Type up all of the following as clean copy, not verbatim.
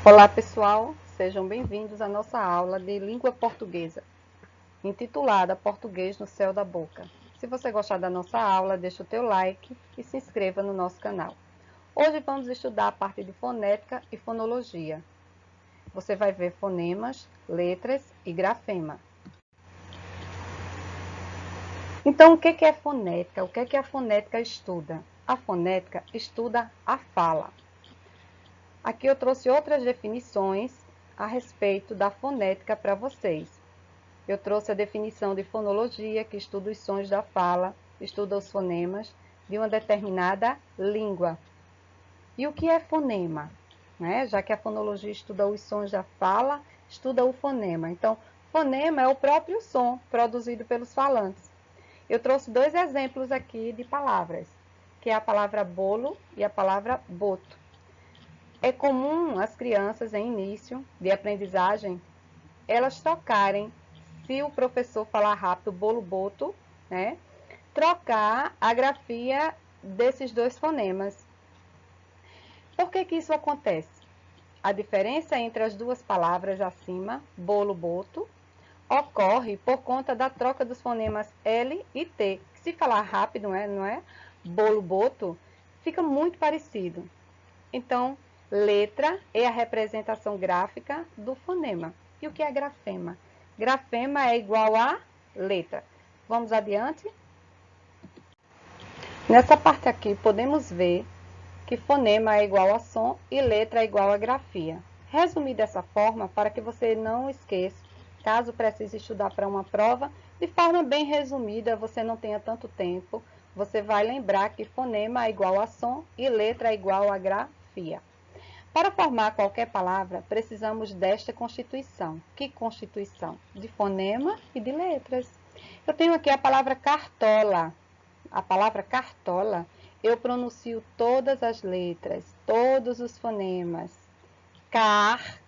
Olá pessoal, sejam bem-vindos à nossa aula de língua portuguesa, intitulada Português no Céu da Boca. Se você gostar da nossa aula, deixa o teu like e se inscreva no nosso canal. Hoje vamos estudar a parte de fonética e fonologia. Você vai ver fonemas, letras e grafema. Então, o que é fonética? O que a fonética estuda? A fonética estuda a fala. Aqui eu trouxe outras definições a respeito da fonética para vocês. Eu trouxe a definição de fonologia, que estuda os sons da fala, estuda os fonemas de uma determinada língua. E o que é fonema? Já que a fonologia estuda os sons da fala, estuda o fonema. Então, fonema é o próprio som produzido pelos falantes. Eu trouxe dois exemplos aqui de palavras, que é a palavra bolo e a palavra boto. É comum as crianças em início de aprendizagem, elas trocarem, se o professor falar rápido, bolo, boto, trocar a grafia desses dois fonemas. Por que isso acontece? A diferença entre as duas palavras acima, bolo, boto, ocorre por conta da troca dos fonemas L e T. Se falar rápido, não é? Bolo, boto, fica muito parecido. Então, letra é a representação gráfica do fonema. E o que é grafema? Grafema é igual a letra. Vamos adiante? Nessa parte aqui, podemos ver que fonema é igual a som e letra é igual a grafia. Resumir dessa forma, para que você não esqueça, caso precise estudar para uma prova, de forma bem resumida, você não tenha tanto tempo, você vai lembrar que fonema é igual a som e letra é igual a grafia. Para formar qualquer palavra, precisamos desta constituição. Que constituição? De fonema e de letras. Eu tenho aqui a palavra cartola. A palavra cartola, eu pronuncio todas as letras, todos os fonemas. Cartola.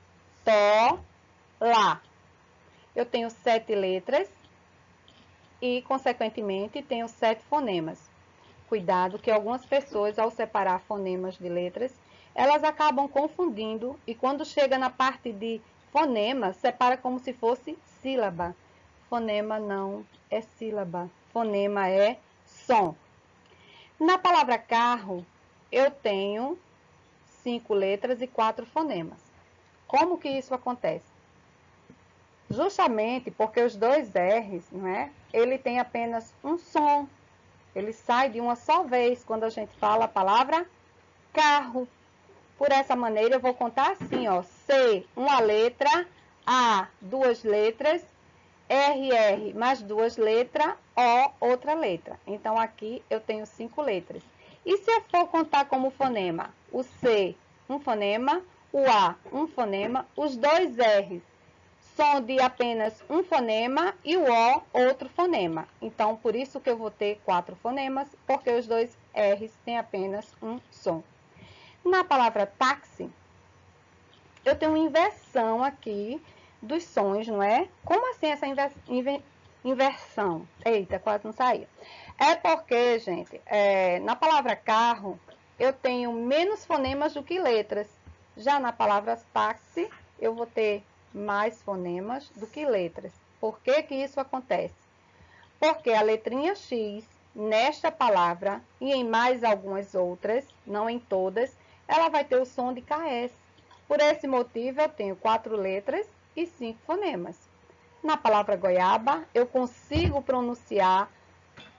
Eu tenho 7 letras e, consequentemente, tenho 7 fonemas. Cuidado que algumas pessoas, ao separar fonemas de letras, elas acabam confundindo e quando chega na parte de fonema, separa como se fosse sílaba. Fonema não é sílaba, fonema é som. Na palavra carro, eu tenho 5 letras e 4 fonemas. Como que isso acontece? Justamente porque os dois R's, ele tem apenas um som. Ele sai de uma só vez quando a gente fala a palavra carro. Por essa maneira, eu vou contar assim, ó. C, uma letra. A, 2 letras. RR, mais 2 letras. O, outra letra. Então, aqui eu tenho 5 letras. E se eu for contar como fonema? O C, um fonema. O A, um fonema. Os dois R's, som de apenas um fonema. E o O, outro fonema. Então, por isso que eu vou ter 4 fonemas, porque os dois R's têm apenas um som. Na palavra táxi, eu tenho uma inversão aqui dos sons, não é? Como assim essa inversão? Eita, quase não saía. É porque, gente, na palavra carro, eu tenho menos fonemas do que letras. Já na palavra táxi, eu vou ter mais fonemas do que letras. Por que que isso acontece? Porque a letrinha X, nesta palavra e em mais algumas outras, não em todas, ela vai ter o som de KS. Por esse motivo, eu tenho 4 letras e 5 fonemas. Na palavra goiaba, eu consigo pronunciar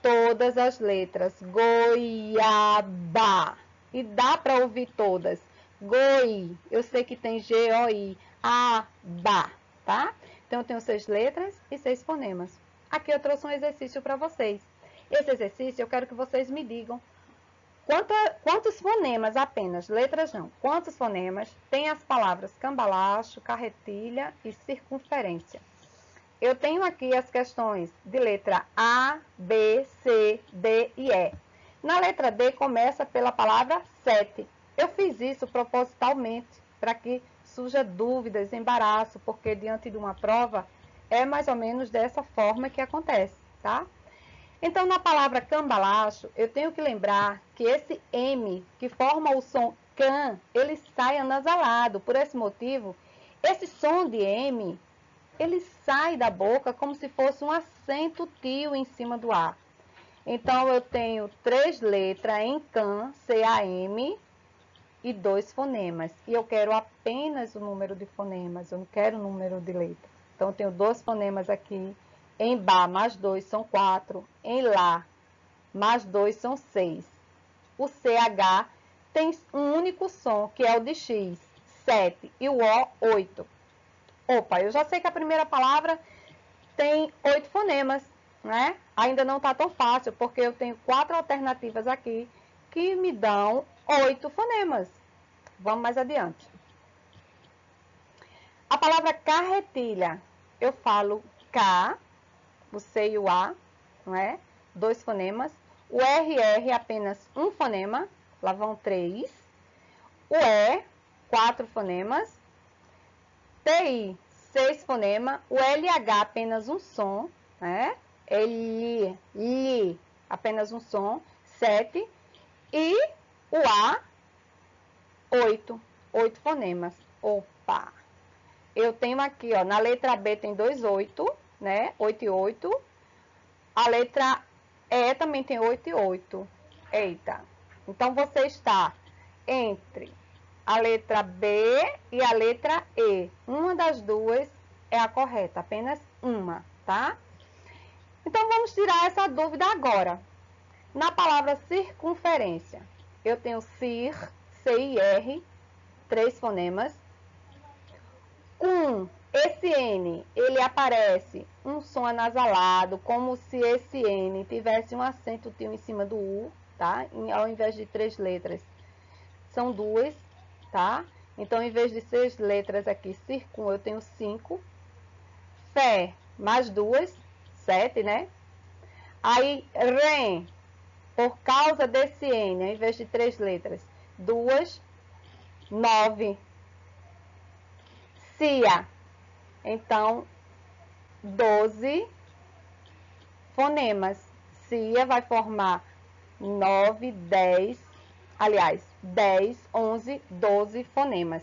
todas as letras. Goiaba. E dá para ouvir todas. Goi. Eu sei que tem G-O-I. Aba. Tá? Então, eu tenho 6 letras e 6 fonemas. Aqui eu trouxe um exercício para vocês. Esse exercício eu quero que vocês me digam quantos fonemas apenas, letras não, quantos fonemas tem as palavras cambalacho, carretilha e circunferência. Eu tenho aqui as questões de letra A, B, C, D e E. Na letra D começa pela palavra 7. Eu fiz isso propositalmente para que surja dúvidas, embaraço, porque diante de uma prova é mais ou menos dessa forma que acontece, tá? Então, na palavra cambalacho, eu tenho que lembrar que esse M, que forma o som can, ele sai anasalado. Por esse motivo, esse som de M, ele sai da boca como se fosse um acento tio em cima do A. Então, eu tenho 3 letras em can, C-A-M, e 2 fonemas. E eu quero apenas o número de fonemas, eu não quero o número de letras. Então, eu tenho 2 fonemas aqui. Em Ba, mais 2 são 4. Em Lá, mais 2 são 6. O CH tem um único som, que é o de X, 7. E o O, 8. Opa, eu já sei que a primeira palavra tem 8 fonemas, né? Ainda não está tão fácil, porque eu tenho 4 alternativas aqui que me dão 8 fonemas. Vamos mais adiante. A palavra carretilha, eu falo K, o C e o A, não é? 2 fonemas. O RR, apenas um fonema, lá vão 3. O E, 4 fonemas. TI, 6 fonemas. O LH, apenas um som, né? Li, apenas um som, 7. E o A, 8 fonemas. Opa! Eu tenho aqui, ó, na letra B tem 2 8, né? 8 e 8. A letra E também tem 8 e 8. Eita! Então, você está entre a letra B e a letra E. Uma das duas é a correta, apenas uma, tá? Então, vamos tirar essa dúvida agora. Na palavra circunferência, eu tenho CIR, C-I-R, 3 fonemas. Esse N, ele aparece um som anasalado, como se esse N tivesse um acento tio em cima do U, tá? Ao invés de 3 letras, são 2, tá? Então, em vez de 6 letras aqui, circun, eu tenho 5. Fé, mais 2, 7, né? Aí, rem, por causa desse N, ao invés de 3 letras, 2, 9. Cia, então, 12 fonemas. Cia vai formar 9, 10, aliás, 10, 11, 12 fonemas.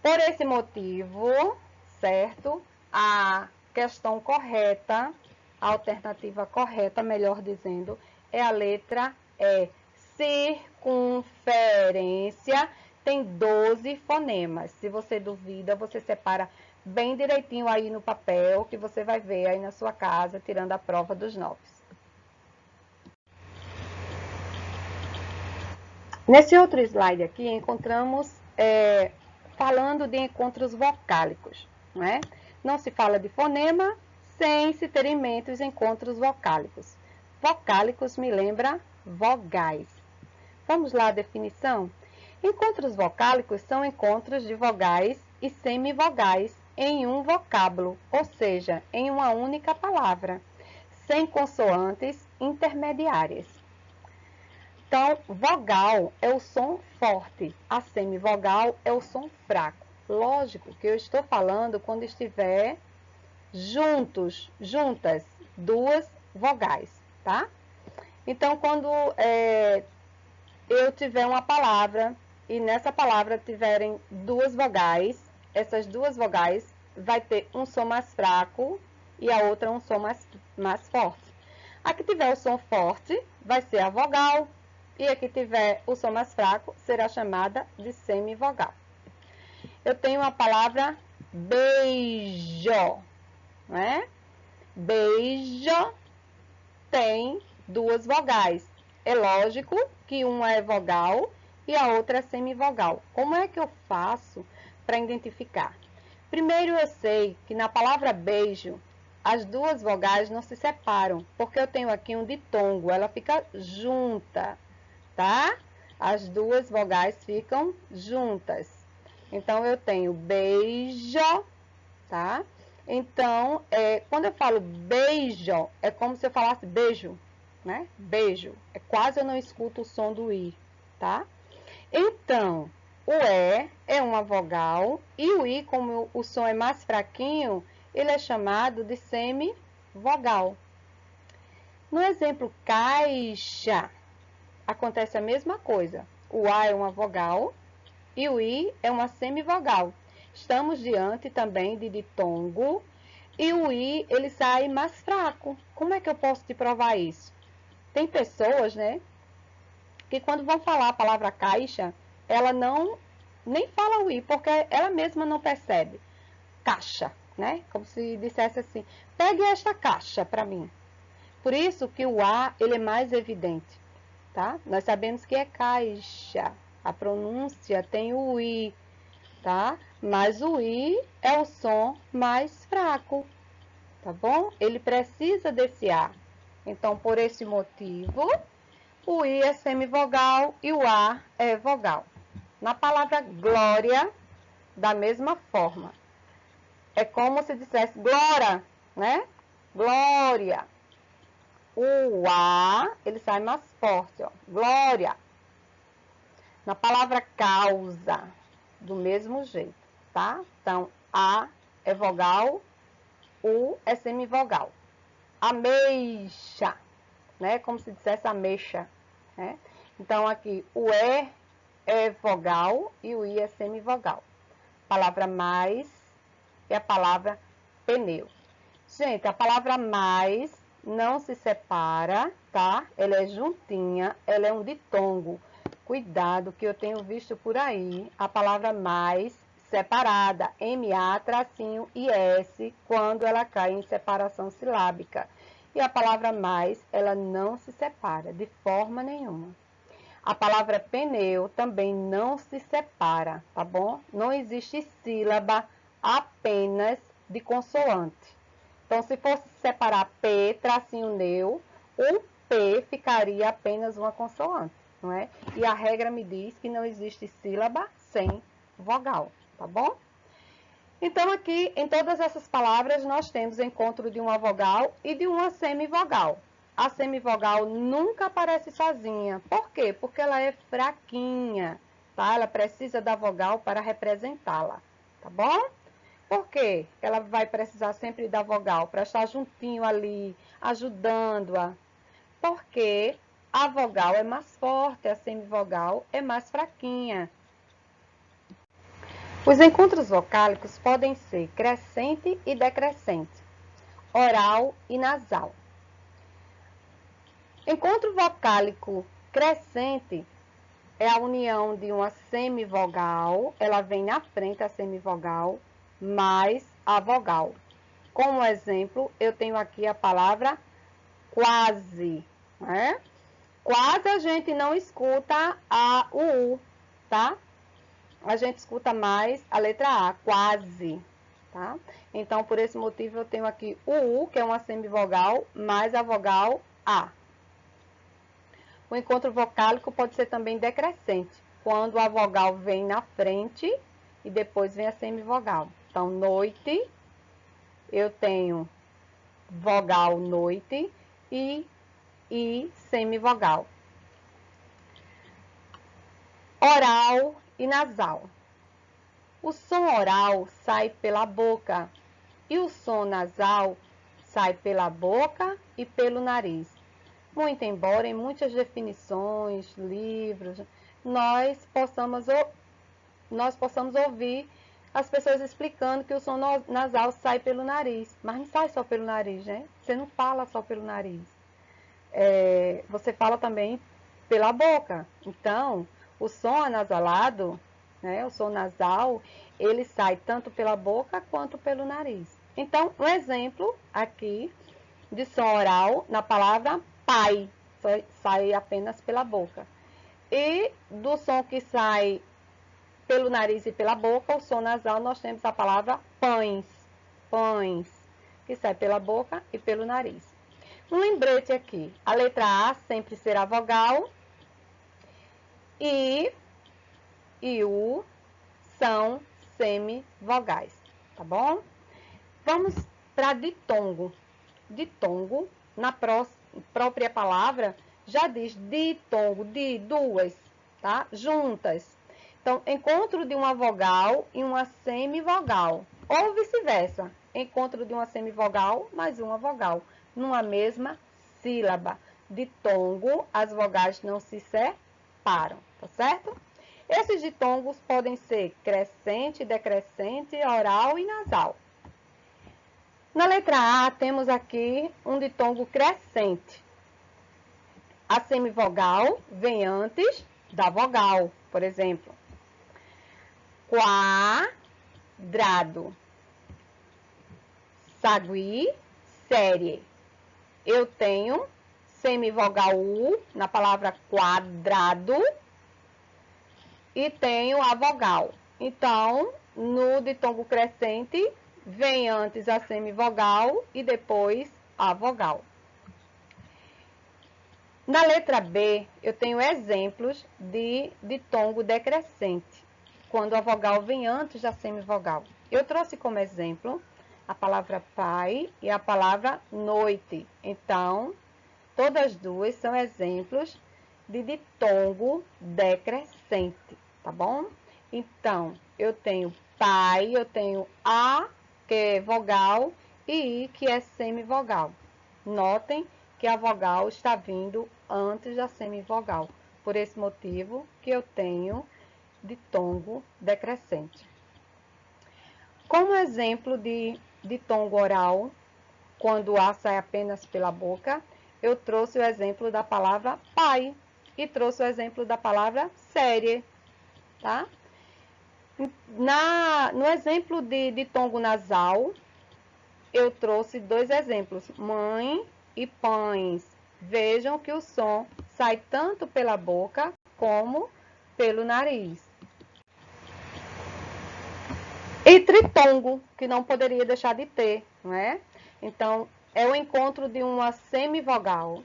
Por esse motivo, certo? A questão correta, a alternativa correta, melhor dizendo, é a letra E. Circunferência tem 12 fonemas. Se você duvida, você separa bem direitinho aí no papel, que você vai ver aí na sua casa, tirando a prova dos 9. Nesse outro slide aqui, encontramos falando de encontros vocálicos, né? Não se fala de fonema sem se ter em mente os encontros vocálicos. Vocálicos me lembra vogais. Vamos lá a definição? Encontros vocálicos são encontros de vogais e semivogais em um vocábulo, ou seja, em uma única palavra, sem consoantes intermediárias. Então, vogal é o som forte, a semivogal é o som fraco. Lógico que eu estou falando quando estiver juntas, 2 vogais, tá? Então, quando eu tiver uma palavra e nessa palavra tiverem 2 vogais, essas 2 vogais vai ter um som mais fraco e a outra um som mais forte. A que tiver o som forte vai ser a vogal e a que tiver o som mais fraco será chamada de semivogal. Eu tenho a palavra beijo, né? Beijo tem 2 vogais. É lógico que uma é vogal e a outra é semivogal. Como é que eu faço para identificar? Primeiro, eu sei que na palavra beijo, as 2 vogais não se separam, porque eu tenho aqui um ditongo, ela fica junta, tá? As 2 vogais ficam juntas. Então, eu tenho beijo, tá? Então, quando eu falo beijo, é como se eu falasse beijo, né? Beijo. É quase eu não escuto o som do I, tá? Então, o E é uma vogal e o I, como o som é mais fraquinho, ele é chamado de semivogal. No exemplo caixa, acontece a mesma coisa. O A é uma vogal e o I é uma semivogal. Estamos diante também de ditongo, e o I, ele sai mais fraco. Como é que eu posso te provar isso? Tem pessoas, né, que quando vão falar a palavra caixa, ela não nem fala o I, porque ela mesma não percebe. Caixa, né? Como se dissesse assim, pegue esta caixa para mim. Por isso que o A, ele é mais evidente, tá? Nós sabemos que é caixa. A pronúncia tem o I, tá? Mas o I é o som mais fraco, tá bom? Ele precisa desse A. Então, por esse motivo, o I é semivogal e o A é vogal. Na palavra glória, da mesma forma. É como se dissesse glória, né? Glória. O A, ele sai mais forte, ó. Glória. Na palavra causa, do mesmo jeito, tá? Então, A é vogal, U é semivogal. Ameixa, né? Como se dissesse ameixa, né? Então, aqui, o E é vogal e o I é semivogal. A palavra mais é a palavra pneu. Gente, a palavra mais não se separa, tá? Ela é juntinha, ela é um ditongo. Cuidado que eu tenho visto por aí a palavra mais separada, MA, tracinho e S, quando ela cai em separação silábica. E a palavra mais, ela não se separa de forma nenhuma. A palavra pneu também não se separa, tá bom? Não existe sílaba apenas de consoante. Então, se fosse separar P, tracinho neu, o P ficaria apenas uma consoante, não é? E a regra me diz que não existe sílaba sem vogal, tá bom? Então, aqui, em todas essas palavras, nós temos encontro de uma vogal e de uma semivogal. A semivogal nunca aparece sozinha. Por quê? Porque ela é fraquinha, tá? Ela precisa da vogal para representá-la, tá bom? Por quê? Ela vai precisar sempre da vogal para estar juntinho ali, ajudando-a. Porque a vogal é mais forte, a semivogal é mais fraquinha. Os encontros vocálicos podem ser crescente e decrescente, oral e nasal. Encontro vocálico crescente é a união de uma semivogal, ela vem na frente a semivogal, mais a vogal. Como exemplo, eu tenho aqui a palavra quase, né? Quase a gente não escuta o U, tá? A gente escuta mais a letra A, quase, tá? Então, por esse motivo, eu tenho aqui o U, que é uma semivogal, mais a vogal A. O encontro vocálico pode ser também decrescente, quando a vogal vem na frente e depois vem a semivogal. Então, noite, eu tenho vogal noite e semivogal. Oral e nasal. O som oral sai pela boca e o som nasal sai pela boca e pelo nariz. Muito embora em muitas definições, livros, nós possamos ouvir as pessoas explicando que o som nasal sai pelo nariz, mas não sai só pelo nariz, né? Você não fala só pelo nariz. Você fala também pela boca. Então, o som anasalado, né, o som nasal, ele sai tanto pela boca quanto pelo nariz. Então, um exemplo aqui de som oral na palavra pai, sai apenas pela boca. E do som que sai pelo nariz e pela boca, o som nasal, nós temos a palavra pães, pães, que sai pela boca e pelo nariz. Um lembrete aqui, a letra A sempre será vogal, I e U são semivogais, tá bom? Vamos para ditongo. Ditongo, na própria palavra, já diz ditongo, de duas, tá? Juntas. Então, encontro de uma vogal e uma semivogal, ou vice-versa, encontro de uma semivogal mais uma vogal, numa mesma sílaba. Ditongo, as vogais não se separam, tá certo? Esses ditongos podem ser crescente, decrescente, oral e nasal. Na letra A, temos aqui um ditongo crescente. A semivogal vem antes da vogal, por exemplo. Quadrado. Sagui, série. Eu tenho semivogal U na palavra quadrado e tenho a vogal. Então, no ditongo crescente, vem antes a semivogal e depois a vogal. Na letra B, eu tenho exemplos de ditongo decrescente, quando a vogal vem antes da semivogal. Eu trouxe como exemplo a palavra pai e a palavra noite. Então, todas duas são exemplos de ditongo decrescente, tá bom? Então, eu tenho pai, eu tenho A, que é vogal, e I, que é semivogal. Notem que a vogal está vindo antes da semivogal. Por esse motivo que eu tenho ditongo decrescente. Como exemplo de ditongo oral, quando o A sai apenas pela boca, eu trouxe o exemplo da palavra pai e trouxe o exemplo da palavra série, tá? No exemplo de ditongo nasal, eu trouxe dois exemplos, mãe e pães. Vejam que o som sai tanto pela boca como pelo nariz. E tritongo, que não poderia deixar de ter, não é? Então, é o encontro de uma semivogal,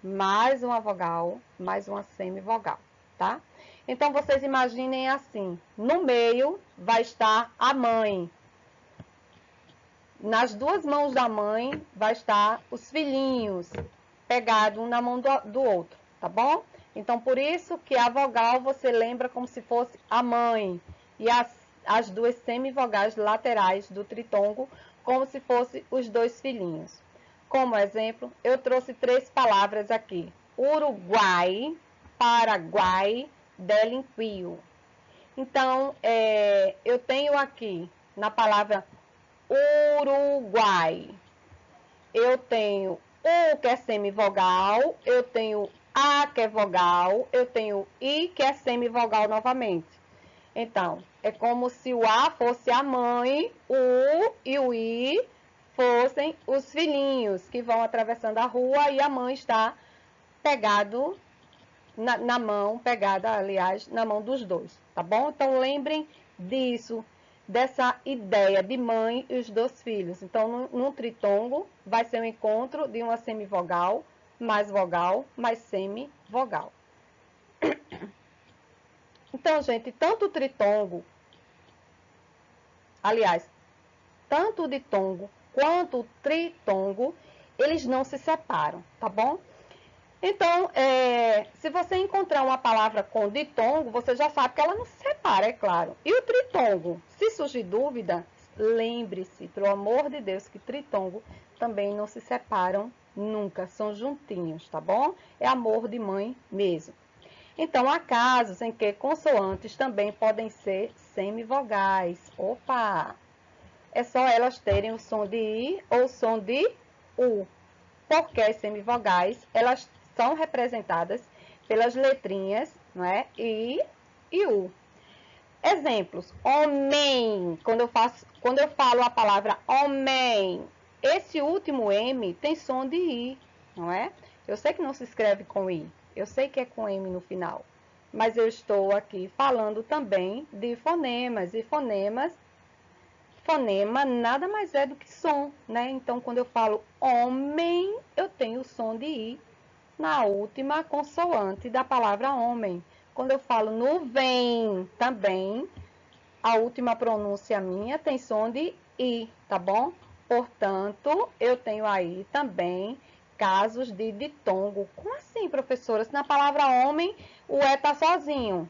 mais uma vogal, mais uma semivogal, tá? Então, vocês imaginem assim, no meio vai estar a mãe. Nas duas mãos da mãe vai estar os filhinhos, pegados um na mão do outro, tá bom? Então, por isso que a vogal você lembra como se fosse a mãe. E as duas semivogais laterais do tritongo como se fossem os dois filhinhos. Como exemplo, eu trouxe três palavras aqui. Uruguai, Paraguai, delinquiu. Então, eu tenho aqui na palavra Uruguai. Eu tenho U, que é semivogal, eu tenho A, que é vogal, eu tenho I, que é semivogal novamente. Então, é como se o A fosse a mãe, o U e o I fossem os filhinhos que vão atravessando a rua e a mãe está pegado na mão, pegada, aliás, na mão dos dois, tá bom? Então, lembrem disso, dessa ideia de mãe e os dois filhos. Então, no tritongo, vai ser um encontro de uma semivogal, mais semivogal. Então, gente, tanto o tritongo, aliás, tanto o ditongo quanto o tritongo, eles não se separam, tá bom? Então, se você encontrar uma palavra com ditongo, você já sabe que ela não se separa, é claro. E o tritongo, se surgir dúvida, lembre-se, pelo amor de Deus, que tritongo também não se separam nunca, são juntinhos, tá bom? É amor de mãe mesmo. Então, há casos em que consoantes também podem ser semivogais. Opa! É só elas terem o som de I ou o som de U. Porque as semivogais, elas são representadas pelas letrinhas, não é? I e U. Exemplos: homem. Quando eu falo a palavra homem, esse último M tem som de I, não é? Eu sei que não se escreve com I, eu sei que é com M no final, mas eu estou aqui falando também de fonemas, e fonema nada mais é do que som, né? Então, quando eu falo homem, eu tenho o som de I na última consoante da palavra homem. Quando eu falo nuvem, também, a última pronúncia minha tem som de I, tá bom? Portanto, eu tenho aí também casos de ditongo. Como assim, professora? Se na palavra homem, o E tá sozinho.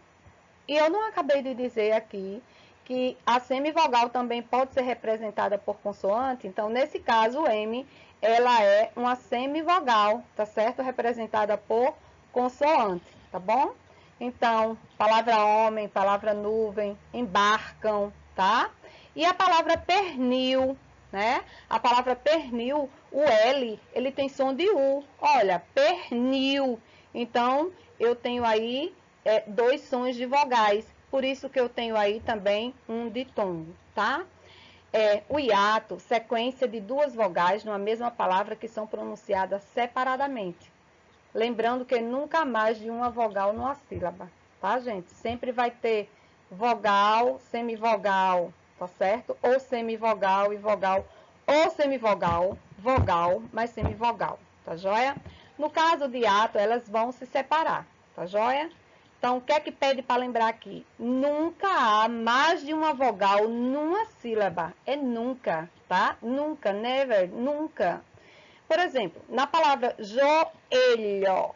E eu não acabei de dizer aqui que a semivogal também pode ser representada por consoante. Então, nesse caso, o M, ela é uma semivogal, tá certo? Representada por consoante, tá bom? Então, palavra homem, palavra nuvem, embarcam, tá? E a palavra pernil, né? A palavra pernil, o L, ele tem som de U. Olha, pernil. Então, eu tenho aí dois sons de vogais. Por isso que eu tenho aí também um ditongo, tá? O hiato, sequência de duas vogais numa mesma palavra que são pronunciadas separadamente. Lembrando que nunca mais de uma vogal numa sílaba, tá, gente? Sempre vai ter vogal, semivogal, tá certo? Ou semivogal e vogal, ou semivogal, vogal, mas semivogal, tá joia? No caso de hiato, elas vão se separar, tá joia? Então, o que é que pede para lembrar aqui? Nunca há mais de uma vogal numa sílaba. É nunca, tá? Nunca, never, nunca. Por exemplo, na palavra joelho,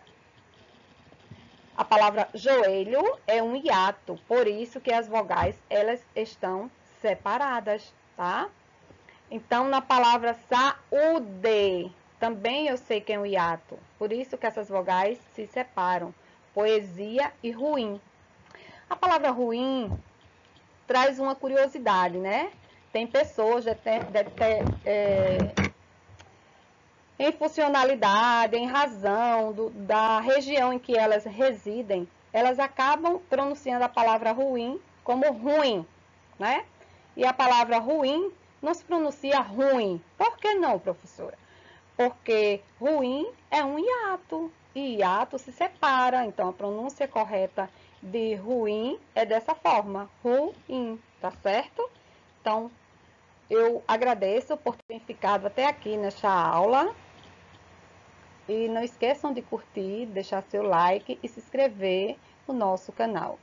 a palavra joelho é um hiato, por isso que as vogais elas estão separadas, tá? Então, na palavra saúde, também eu sei que é um hiato, por isso que essas vogais se separam. Poesia e ruim. A palavra ruim traz uma curiosidade, né? Tem pessoas, deve ter em funcionalidade, em razão da região em que elas residem, elas acabam pronunciando a palavra ruim como ruim, né? E a palavra ruim não se pronuncia ruim. Por que não, professora? Porque ruim é um hiato, e hiato se separa, então a pronúncia correta de ruim é dessa forma, ruim, tá certo? Então, eu agradeço por terem ficado até aqui nesta aula. E não esqueçam de curtir, deixar seu like e se inscrever no nosso canal.